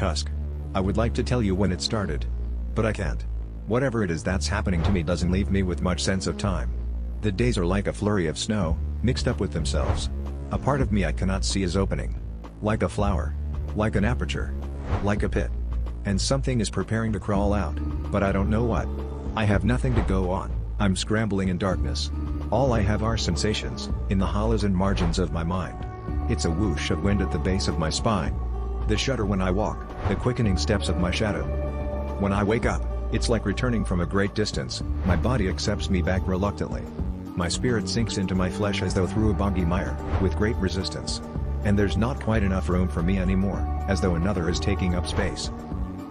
husk. I would like to tell you when it started. But I can't. Whatever it is that's happening to me doesn't leave me with much sense of time. The days are like a flurry of snow, mixed up with themselves. A part of me I cannot see is opening. Like a flower. Like an aperture. Like a pit. And something is preparing to crawl out, but I don't know what. I have nothing to go on, I'm scrambling in darkness. All I have are sensations, in the hollows and margins of my mind. It's a whoosh of wind at the base of my spine. The shudder when I walk, the quickening steps of my shadow. When I wake up, it's like returning from a great distance, my body accepts me back reluctantly. My spirit sinks into my flesh as though through a boggy mire, with great resistance. And there's not quite enough room for me anymore, as though another is taking up space.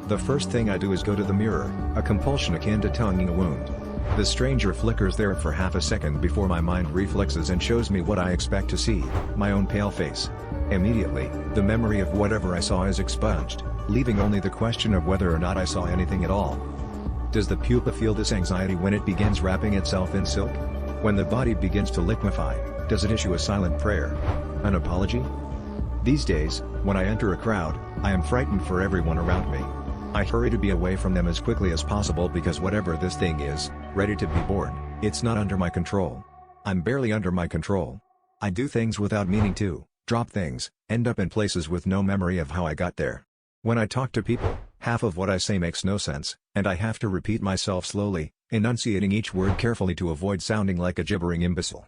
The first thing I do is go to the mirror, a compulsion akin to tonguing a wound. The stranger flickers there for half a second before my mind reflexes and shows me what I expect to see, my own pale face. Immediately, the memory of whatever I saw is expunged, leaving only the question of whether or not I saw anything at all. Does the pupa feel this anxiety when it begins wrapping itself in silk? When the body begins to liquefy, does it issue a silent prayer? An apology? These days, when I enter a crowd, I am frightened for everyone around me. I hurry to be away from them as quickly as possible because whatever this thing is, ready to be born, it's not under my control. I'm barely under my control. I do things without meaning to, drop things, end up in places with no memory of how I got there. When I talk to people, half of what I say makes no sense, and I have to repeat myself slowly, enunciating each word carefully to avoid sounding like a gibbering imbecile.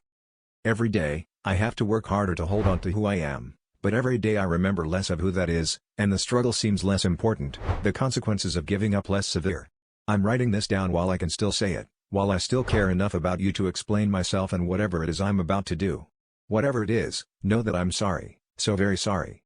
Every day, I have to work harder to hold on to who I am. But every day I remember less of who that is, and the struggle seems less important, the consequences of giving up less severe. I'm writing this down while I can still say it, while I still care enough about you to explain myself and whatever it is I'm about to do. Whatever it is, know that I'm sorry, so very sorry.